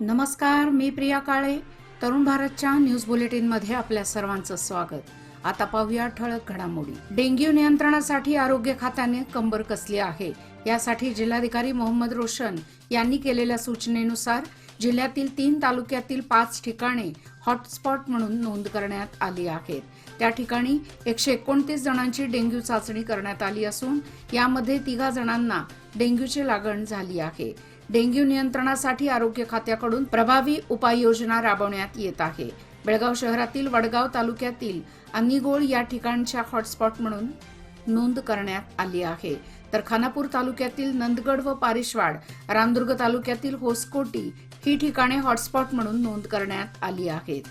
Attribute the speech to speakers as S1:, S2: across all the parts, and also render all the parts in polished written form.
S1: नमस्कार, मी प्रिया काळे. तरुण भारतच्या न्यूज बुलेटिनमध्ये आपल्या सर्वांचं स्वागत. आता पाहूया ठळक घडामोडी. डेंग्यू नियंत्रणासाठी आरोग्य खात्याने कंबर कसली आहे. यासाठी जिल्हाधिकारी मोहम्मद रोशन यांनी केलेल्या सूचनेनुसार जिल्ह्यातील 3 तालुक्यातील 5 ठिकाणे हॉटस्पॉट म्हणून नोंद करण्यात आली आहेत. त्या ठिकाणी 129 जणांची डेंग्यू चाचणी करण्यात आली असून यामध्ये 3 जणांना डेंग्यूची लागण झाली आहे. डेंग्यू नियंत्रणासाठी आरोग्य खात्याकडून प्रभावी उपाययोजना राबवण्यात येत आहे. बेळगाव शहरातील वडगाव तालुक्यातील अन्नीगोळ या ठिकाणच्या हॉटस्पॉट म्हणून नोंद करण्यात आली आहे. तर खानापूर तालुक्यातील नंदगड व पारिशवाड, रामदुर्ग तालुक्यातील होसकोटी ही ठिकाणे हॉटस्पॉट म्हणून नोंद करण्यात आली आहेत.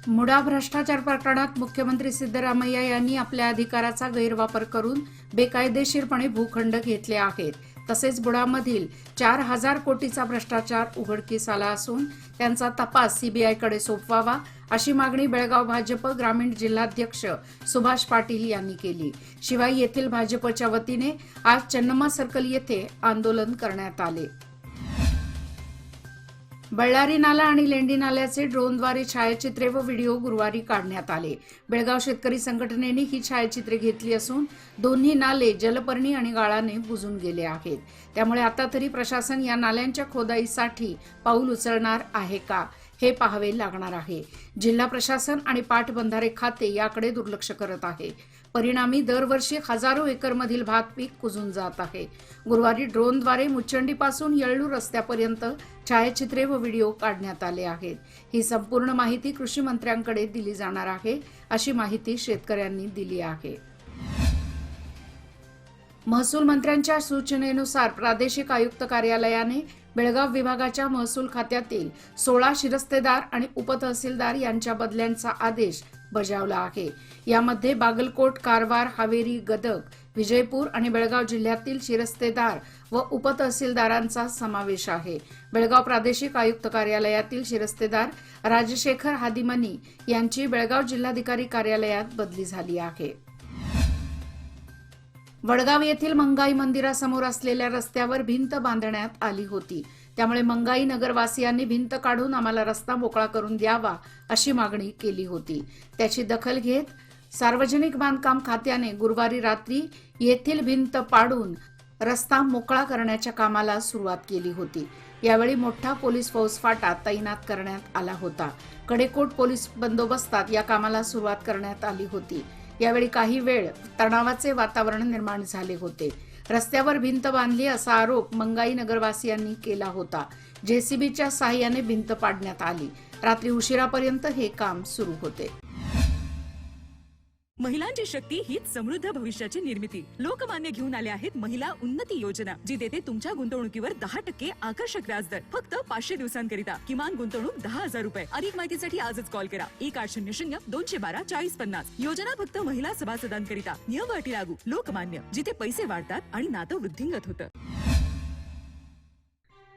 S1: मुडा भ्रष्टाचार प्रकरणात मुख्यमंत्री सिद्धरामय्या यांनी आपल्या अधिकाराचा गैरवापर करून बेकायदेशीरपणे भूखंड घेतले आहेत. तसेच बुडामधील 4,000 कोटीचा भ्रष्टाचार उघडकीस आला असून त्यांचा तपास सीबीआयकडे सोपवावा अशी मागणी बेळगाव भाजप ग्रामीण जिल्हाध्यक्ष सुभाष पाटील यांनी केली. शिवाय येथील भाजपच्या वतीने आज चन्नम्मा सर्कल येथे आंदोलन करण्यात आले. बळ्ळारी नाला आणि लेंडी नाल्याचे ड्रोनद्वारे छायाचित्रे व व्हिडिओ गुरुवारी काढण्यात आले. बेळगाव शेतकरी संघटनेने ही छायाचित्रे घेतली असून दोन्ही नाले जलपर्णी आणि गाळाने बुजून गेले आहेत. त्यामुळे आता तरी प्रशासन या नाल्यांच्या खोदाईसाठी पाऊल उचलणार आहे का हे पाहावे लागणार आहे. जिल्हा प्रशासन आणि पाटबंधारे खाते याकडे दुर्लक्ष करत आहे. परिणामी दरवर्षी हजारो एकरमधील भात पीक कुजून जात आहे. गुरुवारी ड्रोनद्वारे मुचंडीपासून येळ्ळूर रस्त्यापर्यंत छायाचित्रे व व्हिडिओ काढण्यात आले आहेत. ही संपूर्ण माहिती कृषी मंत्र्यांकडे दिली जाणार आहे अशी माहिती शेतकऱ्यांनी दिली आहे. महसूल मंत्र्यांच्या सूचनेनुसार प्रादेशिक आयुक्त कार्यालयाने बेळगाव विभागाच्या महसूल खात्यातील 16 शिरस्तेदार आणि उपतहसीलदार यांच्या बदल्यांचा आदेश बजावला आहे. यामध्ये बागलकोट, कारवार, हावेरी, गदग, विजयपूर आणि बेळगाव जिल्ह्यातील शिरस्तेदार व उपतहसीलदारांचा समावेश आहे. बेळगाव प्रादेशिक आयुक्त कार्यालयातील शिरस्तेदार राजशेखर हादिमनी यांची बेळगाव जिल्हाधिकारी कार्यालयात बदली झाली आहे. वडगाव येथील मंगाई मंदिरासमोर असलेल्या रस्त्यावर भिंत बांधण्यात आली होती. त्यामुळे मंगाई नगरवासियांनी भिंत काढून आम्हाला रस्ता मोकळा करून द्यावा अशी मागणी केली होती. त्याची दखल घेत सार्वजनिक बांधकाम खात्याने गुरुवारी रात्री येथील भिंत पाडून रस्ता मोकळा करण्याच्या कामाला सुरुवात केली होती. यावेळी मोठा पोलीस फौजफाटा तैनात करण्यात आला होता. कडेकोट पोलीस बंदोबस्तात या कामाला सुरुवात करण्यात आली होती. यावेळी काही वेळ तणावाचे वातावरण निर्माण झाले होते. रस्त्यावर भिंत बांधली असा आरोप मंगाई नगरवासियांनी केला होता. जेसीबीच्या साहाय्याने भिंत पाडण्यात आली. रात्री उशिरापर्यंत हे काम सुरू होते.
S2: महिलांची शक्ती हीच समृद्ध भविष्याची निर्मिती. लोकमान्य घेऊन आले आहेत महिला उन्नती योजना, जी देते तुमच्या गुंतवणुकीवर 10% आकर्षक व्याजदर फक्त 500 दिवसांकरिता. किमान गुंतवणूक 10,000 रुपये. अधिक माहितीसाठी आजच कॉल करा 1800-212-4050. योजना फक्त महिला सभासदांकरिता. नियम अटी लागू. लोकमान्य, जिथे पैसे वाढतात आणि नातं वृद्धिंगत होतं.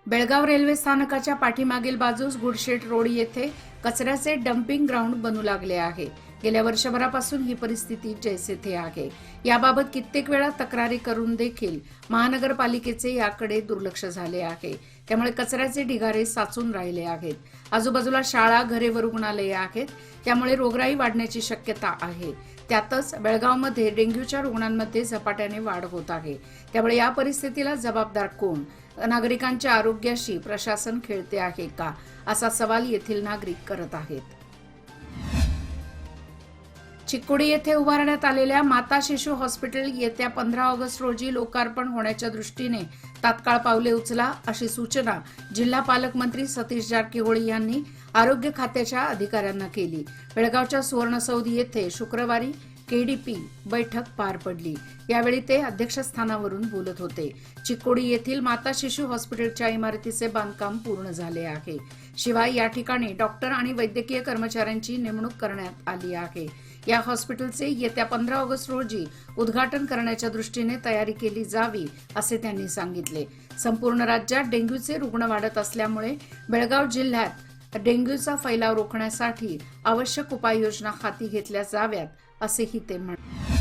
S1: बेळगाव रेल्वे स्थानकाच्या पाठीमागील बाजूस गुडशेट रोड येथे कचऱ्याचे डम्पिंग ग्राउंड बनू लागले आहे. गेल्या वर्षभरापासून ही परिस्थिती जैसे थे आहे. याबाबत कित्येक वेळा तक्रारी करून देखील महानगरपालिकेचे याकडे दुर्लक्ष झाले आहे. त्यामुळे कचऱ्याचे ढिगारे साचून राहिले आहेत. आजूबाजूला शाळा, घरे व रुग्णालये आहेत. त्यामुळे रोगराई वाढण्याची शक्यता आहे. त्यातच बेळगावमध्ये डेंग्यूच्या रुग्णांमध्ये झपाट्याने वाढ होत आहे. त्यामुळे या परिस्थितीला जबाबदार कोण? नागरिकांच्या आरोग्याशी प्रशासन खेळते आहे का, असा सवाल येथील नागरिक करत आहेत. चिकोडी येथे उभारण्यात आलेल्या माता शिशु हॉस्पिटल येत्या 15 ऑगस्ट रोजी लोकार्पण होण्याच्या दृष्टीने तात्काळ पावले उचला अशी सूचना जिल्हा पालकमंत्री सतीश जारकिहोळी यांनी आरोग्य खात्याच्या अधिकाऱ्यांना केली. बेळगावच्या सुवर्णसौध येथे शुक्रवारी केडीपी बैठक पार पडली. यावेळी ते अध्यक्षस्थानावरून बोलत होते. चिकोडी येथील माता शिशु हॉस्पिटलच्या इमारतीचे बांधकाम पूर्ण झाले आहे. शिवाय या ठिकाणी डॉक्टर आणि वैद्यकीय कर्मचाऱ्यांची नेमणूक करण्यात आली आहे. या हॉस्पिटलचे येत्या 15 ऑगस्ट रोजी उद्घाटन करण्याच्या दृष्टीने तयारी केली जावी असे त्यांनी सांगितले. संपूर्ण राज्यात डेंग्यूचे रुग्ण वाढत असल्यामुळे बेळगाव जिल्ह्यात डेंग्यूचा फैलाव रोखण्यासाठी आवश्यक उपाययोजना हाती घेतल्या जाव्यात असेही ते म्हणाले.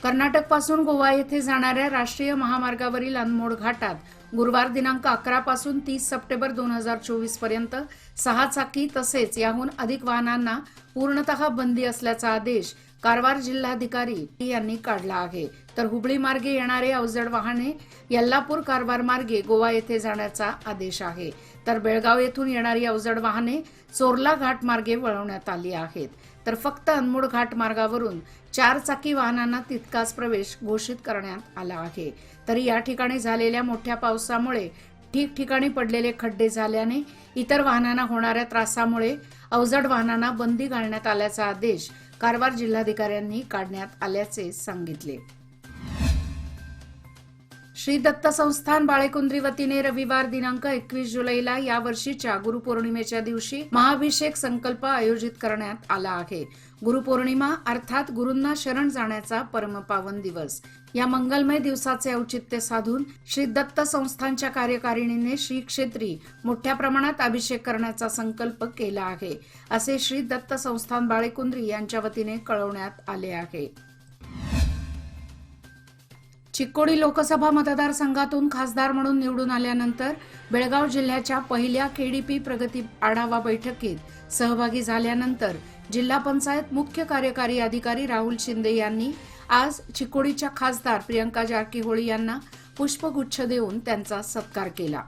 S1: कर्नाटकपासून गोवा येथे जाणाऱ्या राष्ट्रीय महामार्गावरील अनमोड घाटात गुरुवार दिनांक 11 पासून 30 सप्टेंबर 2024 पर्यंत 6 चाकी तसेच याहून अधिक वाहनांना पूर्णतः बंदी असल्याचा आदेश कारवार जिल्हाधिकारी यांनी काढला आहे. तर हुबळी मार्गे येणारे अवजड वाहने यल्लापूर कारवार मार्गे गोवा येथे जाण्याचा आदेश आहे. तर बेळगाव येथून येणारी अवजड वाहने चोरला घाट मार्गे वळवण्यात आली आहेत. तर फक्त अनमोड घाट मार्गावरून 4 चाकी वाहनांना तितकाच प्रवेश घोषित करण्यात आला आहे. तरी या ठिकाणी झालेल्या मोठ्या पावसामुळे ठिकठिकाणी पडलेले खड्डे झाल्याने इतर वाहनांना होणाऱ्या त्रासामुळे अवजड वाहनांना बंदी घालण्यात आल्याचा आदेश कारवार जिल्हाधिकाऱ्यांनी काढण्यात आल्याचे सांगितले. श्री दत्त संस्थान बाळेकुंद्री वतीने रविवार दिनांक 21 जुलैला या वर्षीच्या गुरुपौर्णिमेच्या दिवशी महाभिषेक संकल्प आयोजित करण्यात आला आहे. गुरुपौर्णिमा अर्थात गुरूंना शरण जाण्याचा परमपावन दिवस. या मंगलमय दिवसाचे औचित्य साधून श्री दत्त संस्थानच्या कार्यकारिणीने श्री क्षेत्री मोठ्या प्रमाणात अभिषेक करण्याचा संकल्प केला आहे, असे श्री दत्त संस्थान बाळेकुंद्री यांच्या वतीने कळवण्यात आले आहे. चिक्कोडी लोकसभा मतदारसंघातून खासदार म्हणून निवडून आल्यानंतर बेळगाव जिल्ह्याच्या पहिल्या केडीपी प्रगती आढावा बैठकीत सहभागी झाल्यानंतर जिल्हा पंचायत मुख्य कार्यकारी अधिकारी राहुल शिंदे यांनी आज चिक्कोडीच्या खासदार प्रियंका जारकीहोळी यांना पुष्पगुच्छ देऊन त्यांचा सत्कार केला.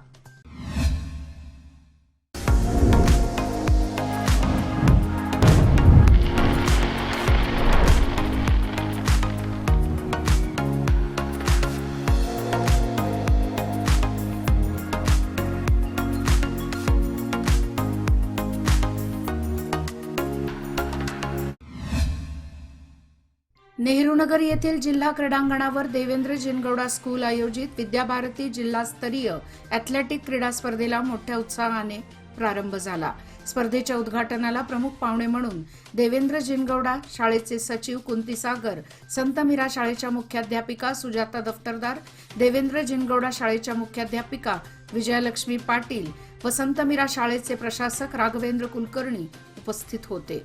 S1: नेहरूनगर येथील जिल्हा क्रीडांगणावर देवेंद्र जिनगौडा स्कूल आयोजित विद्याभारती जिल्हास्तरीय अॅथलेटिक क्रीडा स्पर्धेला मोठ्या उत्साहाने प्रारंभ झाला. स्पर्धेच्या उद्घाटनाला प्रमुख पाहुणे म्हणून देवेंद्र जिनगौडा शाळेचे सचिव कुंती सागर, संत मीरा शाळेच्या मुख्याध्यापिका सुजाता दफ्तरदार, देवेंद्र जिनगौडा शाळेच्या मुख्याध्यापिका विजयलक्ष्मी पाटील व संत मीरा शाळेचे प्रशासक राघवेंद्र कुलकर्णी उपस्थित होते.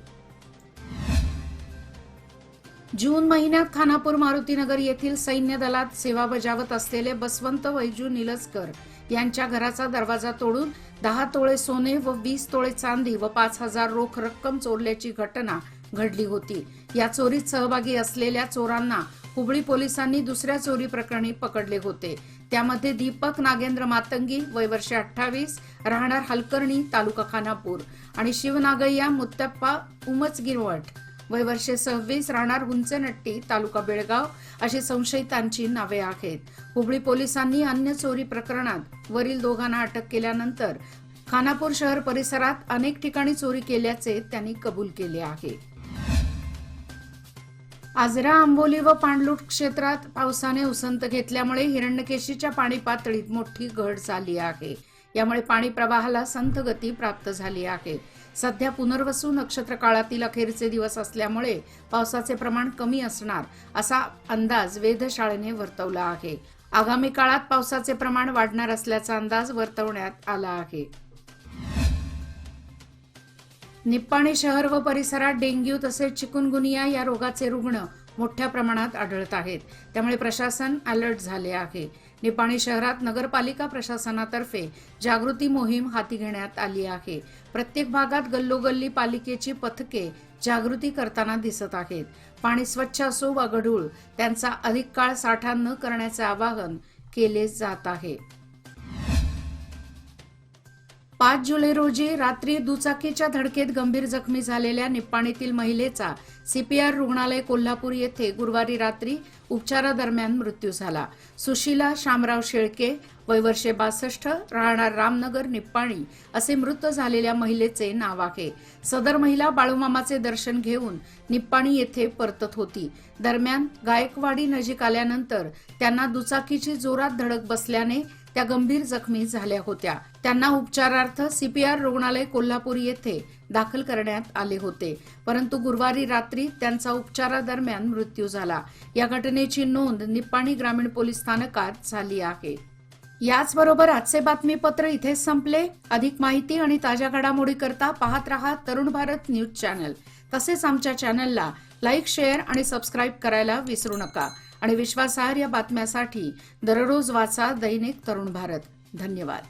S1: जून महिन्यात खानापूर मारुतीनगर येथील सैन्य दलात सेवा बजावत असलेले बसवंत वैजू निलस्कर यांच्या घराचा दरवाजा तोडून 10 तोळे सोने व 20 तोळे चांदी व 5,000 रोख रक्कम चोरल्याची घटना घडली होती. या चोरीत सहभागी असलेल्या चोरांना हुबळी पोलिसांनी दुसऱ्या चोरी प्रकरणी पकडले होते. त्यामध्ये दीपक नागेंद्र मातंगी वय वर्ष 28 राहणार हलकर्णी तालुका खानापूर आणि शिवनागय्या मुत्तप्पा उमचगिरवट वय वर्ष 26 राहणार हुंचनट्टी तालुका बेळगाव अशी संशयितांची नावे आहेत. हुबळी पोलिसांनी अन्य चोरी प्रकरणात वरील दोघांना अटक केल्यानंतर खानापूर शहर परिसरात अनेक ठिकाणी चोरी केल्याचे त्यांनी कबूल केले आहे. आजरा, आंबोली व पाणलूट क्षेत्रात पावसाने उसंत घेतल्यामुळे हिरण्यकेशीच्या पाणी पातळीत मोठी घट झाली आहे. यामुळे पाणी प्रवाहाला संथ गती प्राप्त झाली आहे. सध्या पुनर्वसू नक्षत्र काळातील अखेरचे दिवस असल्यामुळे पावसाचे प्रमाण कमी असणार असा अंदाज वेधशाळेने वर्तवला आहे. आगामी काळात पावसाचे प्रमाण वाढणार असल्याचा अंदाज वर्तवण्यात आला आहे. निप्पाणी शहर व परिसरात डेंग्यू तसेच चिकुनगुनिया या रोगाचे रुग्ण मोठ्या प्रमाणात आढळत आहेत. त्यामुळे प्रशासन अलर्ट झाले आहे. निपाणी शहरात नगरपालिका प्रशासनातर्फे जागृती मोहीम हाती घेण्यात आली आहे. प्रत्येक भागात गल्लोगल्ली पालिकेची पथके जागृती करताना दिसत आहेत. पाणी स्वच्छ असो वा गढूळ त्यांचा अधिक काळ साठा न करण्याचे आवाहन केले जात आहे. 5 जुलै रोजी रात्री दुचाकीच्या धडकेत गंभीर जखमी झालेल्या निप्पाणीतील महिलेचा सीपीआर रुग्णालय कोल्हापूर येथे गुरुवारी रात्री उपचारादरम्यान मृत्यू झाला. सुशीला शामराव शेळके वय वर्षे 62 राहणार रामनगर निप्पाणी असे मृत झालेल्या महिलेचे नाव आहे. सदर महिला बाळूमामाचे दर्शन घेऊन निप्पाणी येथे परतत होती. दरम्यान गायकवाडी नजीक आल्यानंतर त्यांना दुचाकीची जोरात धडक बसल्याने त्या गंभीर जखमी झाल्या होत्या. त्यांना उपचारार्थ सीपीआर रुग्णालय कोल्हापूर येथे दाखल करण्यात आले होते, परंतु गुरुवारी रात्री त्यांचा उपचारादरम्यान मृत्यू झाला. या घटनेची नोंद निप्पाणी ग्रामीण पोलीस स्थानकात झाली आहे. याचबरोबर आजचे बातमीपत्र इथेच संपले. अधिक माहिती आणि ताज्या घडामोडी करता पाहत रहा तरुण भारत न्यूज चॅनल. तसेच आमच्या चॅनलला लाईक, शेअर आणि सबस्क्राईब करायला विसरू नका. आणि विश्वासार्ह बातम्यासाठी दररोज वाचा दैनिक तरुण भारत. धन्यवाद.